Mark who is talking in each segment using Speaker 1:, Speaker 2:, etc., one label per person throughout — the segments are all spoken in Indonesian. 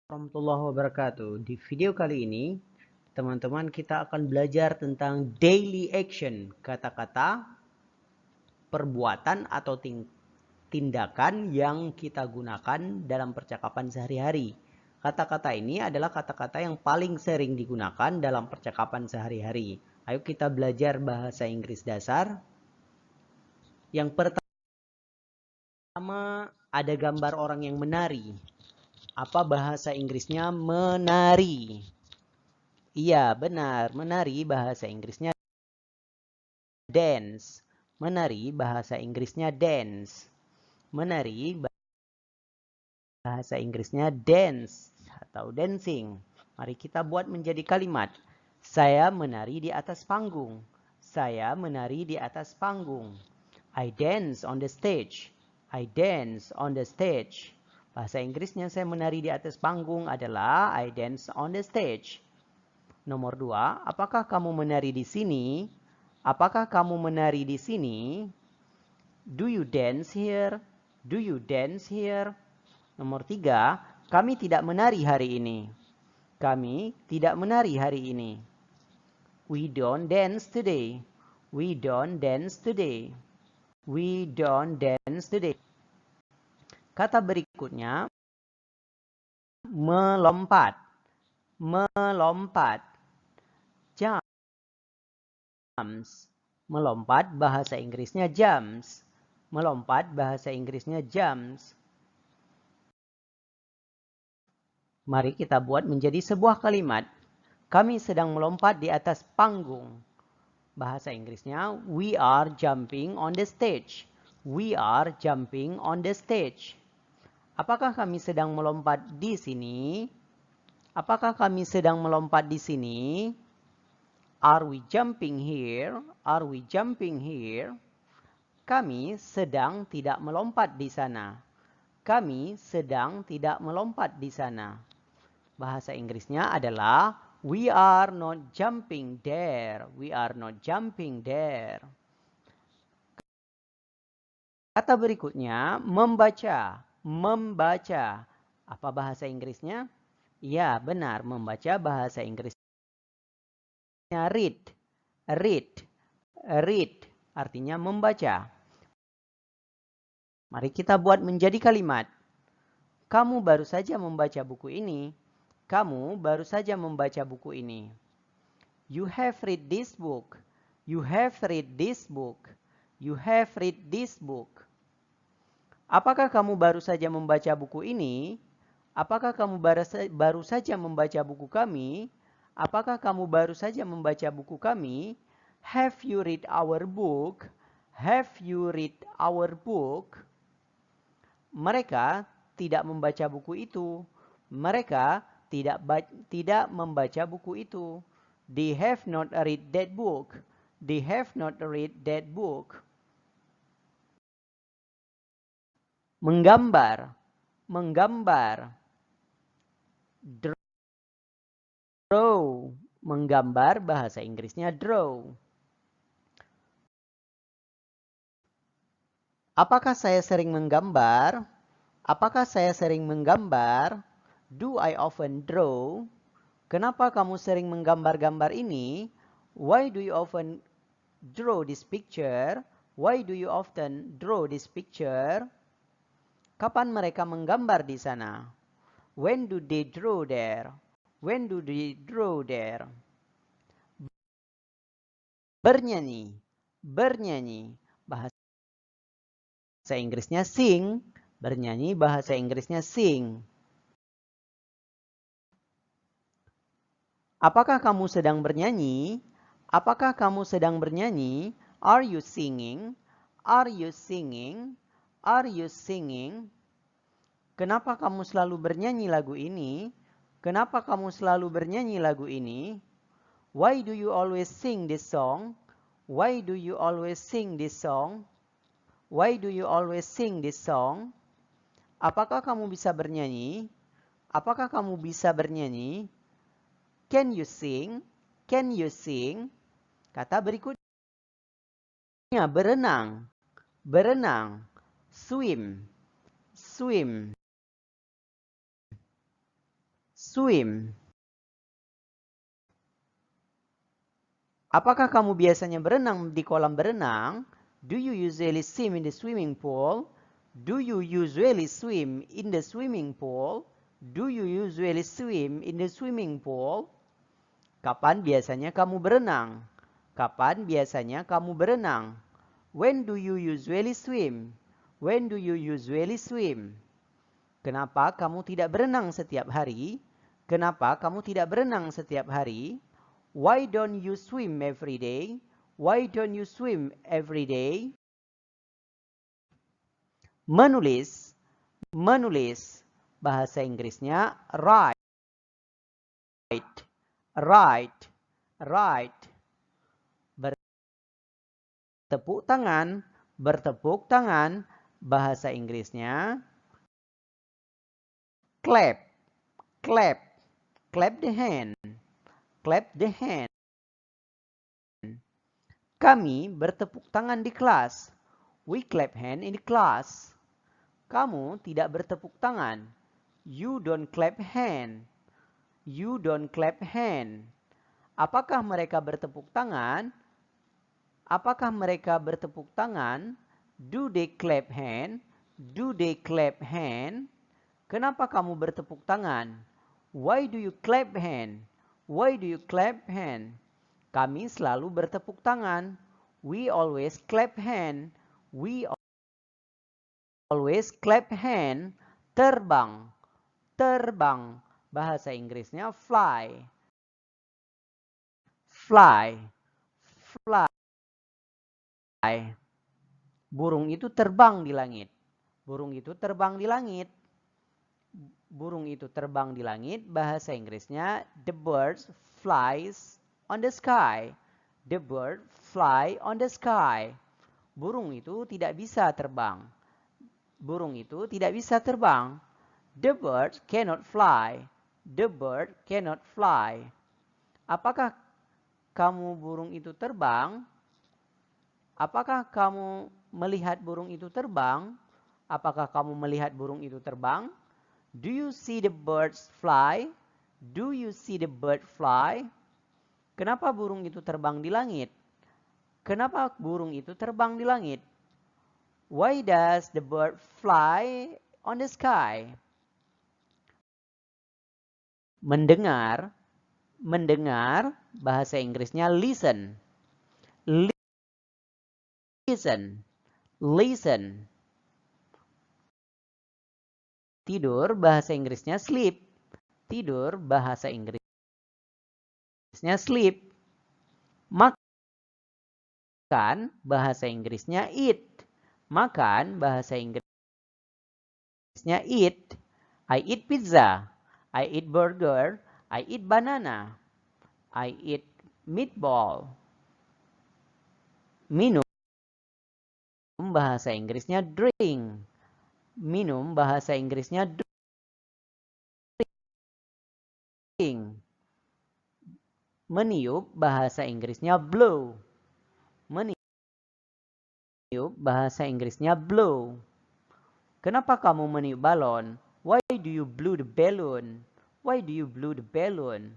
Speaker 1: Warahmatullahi wabarakatuh. Di video kali ini, teman-teman kita akan belajar tentang daily action. Kata-kata, perbuatan atau tindakan yang kita gunakan dalam percakapan sehari-hari. Kata-kata ini adalah kata-kata yang paling sering digunakan dalam percakapan sehari-hari. Ayo kita belajar bahasa Inggris dasar. Yang pertama, ada gambar orang yang menari. Apa bahasa Inggrisnya menari? Iya, benar. Menari bahasa Inggrisnya dance. Menari bahasa Inggrisnya dance. Menari bahasa Inggrisnya dance atau dancing. Mari kita buat menjadi kalimat. Saya menari di atas panggung. Saya menari di atas panggung. I dance on the stage. I dance on the stage. Bahasa Inggrisnya saya menari di atas panggung adalah I dance on the stage. Nomor 2, apakah kamu menari di sini? Apakah kamu menari di sini? Do you dance here? Do you dance here? Nomor 3, kami tidak menari hari ini. Kami tidak menari hari ini. We don't dance today. We don't dance today. We don't dance today. Kata berikutnya, melompat. Melompat. Jumps. Melompat bahasa Inggrisnya jumps. Melompat bahasa Inggrisnya jumps. Mari kita buat menjadi sebuah kalimat. Kami sedang melompat di atas panggung. Bahasa Inggrisnya, we are jumping on the stage. We are jumping on the stage. Apakah kami sedang melompat di sini? Apakah kami sedang melompat di sini? Are we jumping here? Are we jumping here? Kami sedang tidak melompat di sana. Kami sedang tidak melompat di sana. Bahasa Inggrisnya adalah we are not jumping there. We are not jumping there. Kata berikutnya, membaca. Membaca. Apa bahasa Inggrisnya? Ya, benar. Membaca bahasa Inggrisnya read. Read. Read. Artinya membaca. Mari kita buat menjadi kalimat. Kamu baru saja membaca buku ini. Kamu baru saja membaca buku ini. You have read this book. You have read this book. You have read this book. Apakah kamu baru saja membaca buku ini? Apakah kamu baru saja membaca buku kami? Apakah kamu baru saja membaca buku kami? Have you read our book? Have you read our book? Mereka tidak membaca buku itu. Mereka tidak membaca buku itu. They have not read that book. They have not read that book. Menggambar. Menggambar. Draw. Menggambar bahasa Inggrisnya draw. Apakah saya sering menggambar? Apakah saya sering menggambar? Do I often draw? Kenapa kamu sering menggambar-gambar ini? Why do you often draw this picture? Why do you often draw this picture? Kapan mereka menggambar di sana? When do they draw there? When do they draw there? Bernyanyi. Bernyanyi. Bahasa Inggrisnya sing. Bernyanyi bahasa Inggrisnya sing. Apakah kamu sedang bernyanyi? Apakah kamu sedang bernyanyi? Are you singing? Are you singing? Are you singing? Kenapa kamu selalu bernyanyi lagu ini? Kenapa kamu selalu bernyanyi lagu ini? Why do you always sing this song? Why do you always sing this song? Why do you always sing this song? Apakah kamu bisa bernyanyi? Apakah kamu bisa bernyanyi? Can you sing? Can you sing? Kata berikutnya, berenang. Berenang. Swim. Swim. swim. Apakah kamu biasanya berenang di kolam berenang? Do you usually swim in the swimming pool? Do you usually swim in the swimming pool? Do you usually swim in the swimming pool? Kapan biasanya kamu berenang? Kapan biasanya kamu berenang? When do you usually swim? When do you usually swim? Kenapa kamu tidak berenang setiap hari? Kenapa kamu tidak berenang setiap hari? Why don't you swim every day? Why don't you swim every day? Menulis. Menulis. Bahasa Inggrisnya write. Write. Write. Bertepuk tangan. Bertepuk tangan. Bahasa Inggrisnya clap. Clap. Clap the hand. Clap the hand. Kami bertepuk tangan di kelas. We clap hand in the class. Kamu tidak bertepuk tangan. You don't clap hand. You don't clap hand. Apakah mereka bertepuk tangan? Apakah mereka bertepuk tangan? Do they clap hand? Do they clap hand? Kenapa kamu bertepuk tangan? Why do you clap hand? Why do you clap hand? Kami selalu bertepuk tangan. We always clap hand. We always clap hand. Terbang. Terbang. Bahasa Inggrisnya fly. Fly. Fly. Burung itu terbang di langit. Burung itu terbang di langit. Burung itu terbang di langit. Bahasa Inggrisnya the bird flies on the sky. The bird fly on the sky. Burung itu tidak bisa terbang. Burung itu tidak bisa terbang. The bird cannot fly. The bird cannot fly. Apakah kamu burung itu terbang? Apakah kamu melihat burung itu terbang? Apakah kamu melihat burung itu terbang? Do you see the birds fly? Do you see the bird fly? Kenapa burung itu terbang di langit? Kenapa burung itu terbang di langit? Why does the bird fly on the sky? Mendengar. Mendengar. Bahasa Inggrisnya listen. Listen. Listen. Tidur, bahasa Inggrisnya sleep. Tidur, bahasa Inggrisnya sleep. Makan, bahasa Inggrisnya eat. Makan, bahasa Inggrisnya eat. I eat pizza. I eat burger. I eat banana. I eat meatball. Minum, bahasa Inggrisnya drink. Minum, bahasa Inggrisnya drink. Meniup, bahasa Inggrisnya blow. Meniup, bahasa Inggrisnya blow. Kenapa kamu meniup balon? Why do you blow the balloon? Why do you blow the balloon?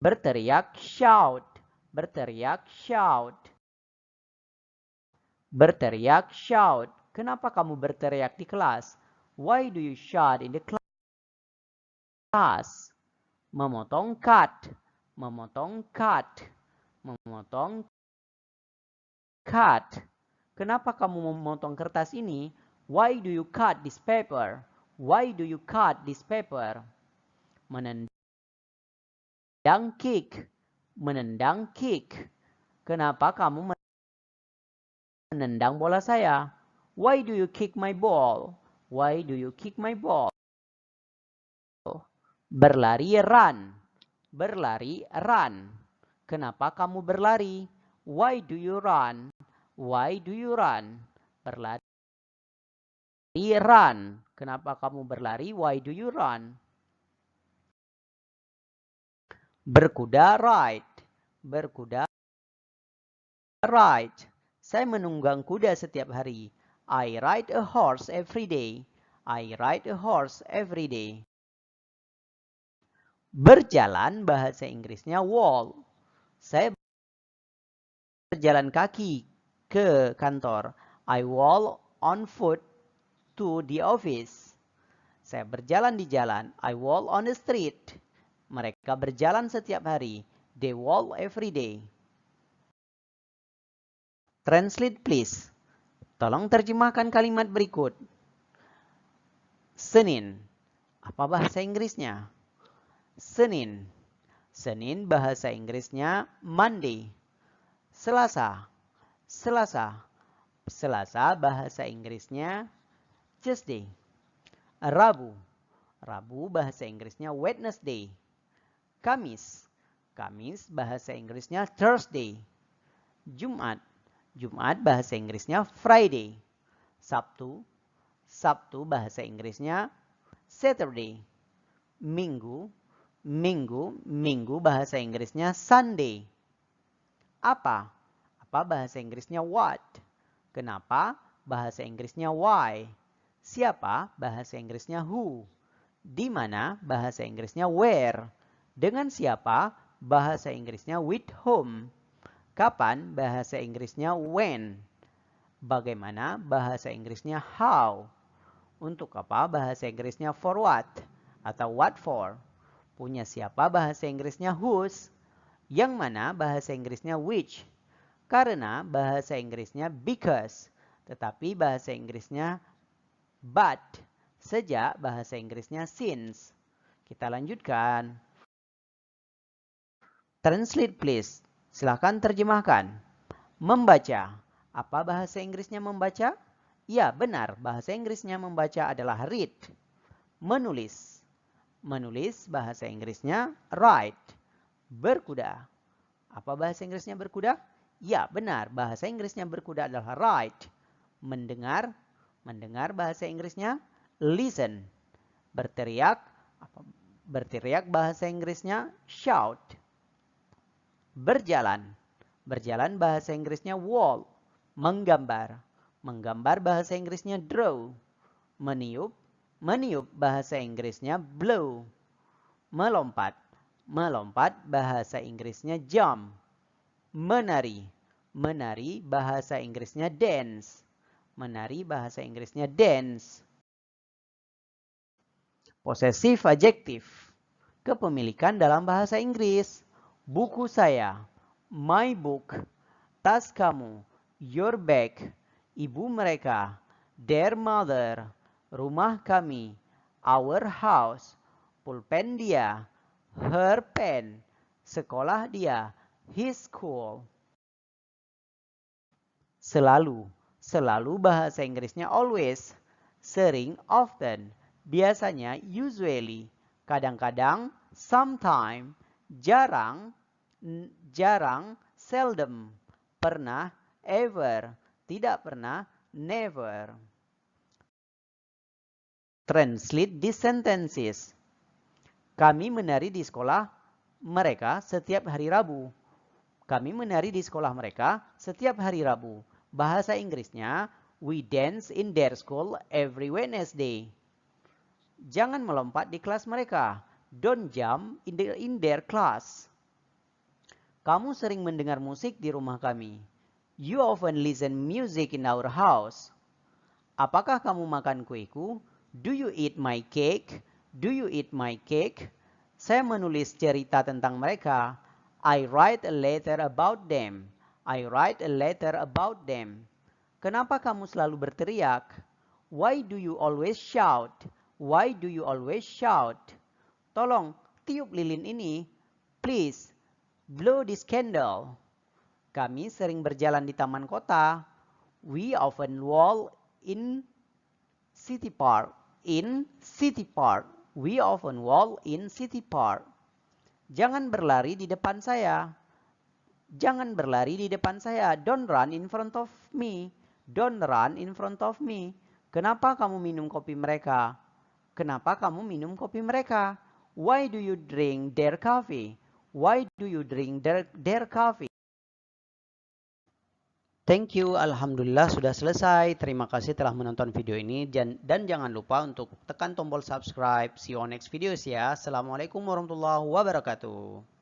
Speaker 1: Berteriak, shout. Berteriak, shout. Berteriak, shout. Kenapa kamu berteriak di kelas? Why do you shout in the class? Memotong, cut. Memotong, cut. Memotong, cut. Kenapa kamu memotong kertas ini? Why do you cut this paper? Why do you cut this paper? Menendang, kick. Menendang, kick. Kenapa kamu menendang bola saya? Why do you kick my ball? Why do you kick my ball? Berlari, run. Berlari, run. Kenapa kamu berlari? Why do you run? Why do you run? Berlari, run. Kenapa kamu berlari? Why do you run? Berkuda, ride. Berkuda, ride. Saya menunggang kuda setiap hari. I ride a horse every day. I ride a horse every day. Berjalan bahasa Inggrisnya walk. Saya berjalan kaki ke kantor. I walk on foot to the office. Saya berjalan di jalan. I walk on the street. Mereka berjalan setiap hari. They walk every day. Translate please. Tolong terjemahkan kalimat berikut. Senin. Apa bahasa Inggrisnya? Senin. Senin bahasa Inggrisnya Monday. Selasa. Selasa. Selasa bahasa Inggrisnya Tuesday. Rabu. Rabu bahasa Inggrisnya Wednesday. Kamis. Kamis bahasa Inggrisnya Thursday. Jumat. Jumat bahasa Inggrisnya Friday. Sabtu. Sabtu bahasa Inggrisnya Saturday. Minggu. Minggu bahasa Inggrisnya Sunday. Apa? Apa bahasa Inggrisnya what? Kenapa? Bahasa Inggrisnya why. Siapa? Bahasa Inggrisnya who. Di mana? Bahasa Inggrisnya where. Dengan siapa? Bahasa Inggrisnya with whom. Kapan? Bahasa Inggrisnya when. Bagaimana? Bahasa Inggrisnya how. Untuk apa? Bahasa Inggrisnya for what atau what for. Punya siapa? Bahasa Inggrisnya whose. Yang mana? Bahasa Inggrisnya which. Karena bahasa Inggrisnya because. Tetapi bahasa Inggrisnya but. Sejak bahasa Inggrisnya since. Kita lanjutkan. Translate please. Silakan terjemahkan. Membaca. Apa bahasa Inggrisnya membaca? Ya, benar. Bahasa Inggrisnya membaca adalah read. Menulis. Menulis bahasa Inggrisnya write. Berkuda. Apa bahasa Inggrisnya berkuda? Ya, benar. Bahasa Inggrisnya berkuda adalah ride. Mendengar. Mendengar bahasa Inggrisnya listen. Berteriak. Berteriak bahasa Inggrisnya shout. Berjalan. Berjalan bahasa Inggrisnya walk. Menggambar. Menggambar bahasa Inggrisnya draw. Meniup. Meniup bahasa Inggrisnya blow. Melompat. Melompat bahasa Inggrisnya jump. Menari. Menari bahasa Inggrisnya dance. Menari bahasa Inggrisnya dance. Possessive adjektif. Kepemilikan dalam bahasa Inggris. Buku saya. My book. Tas kamu. Your bag. Ibu mereka. Their mother. Rumah kami. Our house. Pulpen dia. Her pen. Sekolah dia. His school. Selalu. Selalu bahasa Inggrisnya always. Sering, often. Biasanya, usually. Kadang-kadang, sometime. Jarang, jarang, seldom. Pernah, ever. Tidak pernah, never. Translate these sentences. Kami menari di sekolah mereka setiap hari Rabu. Kami menari di sekolah mereka setiap hari Rabu. Bahasa Inggrisnya, we dance in their school every Wednesday. Jangan melompat di kelas mereka. Don't jump in their class. Kamu sering mendengar musik di rumah kami. You often listen music in our house. Apakah kamu makan kueku? Do you eat my cake? Do you eat my cake? Saya menulis cerita tentang mereka. I write a letter about them. I write a letter about them. Kenapa kamu selalu berteriak? Why do you always shout? Why do you always shout? Tolong, tiup lilin ini. Please, blow this candle. Kami sering berjalan di taman kota. We often walk in city park. In city park. We often walk in city park. Jangan berlari di depan saya. Jangan berlari di depan saya. Don't run in front of me. Don't run in front of me. Kenapa kamu minum kopi mereka? Kenapa kamu minum kopi mereka? Why do you drink their coffee? Why do you drink their coffee? Thank you, Alhamdulillah sudah selesai. Terima kasih telah menonton video ini dan jangan lupa untuk tekan tombol subscribe. See you on next videos ya. Assalamualaikum warahmatullahi wabarakatuh.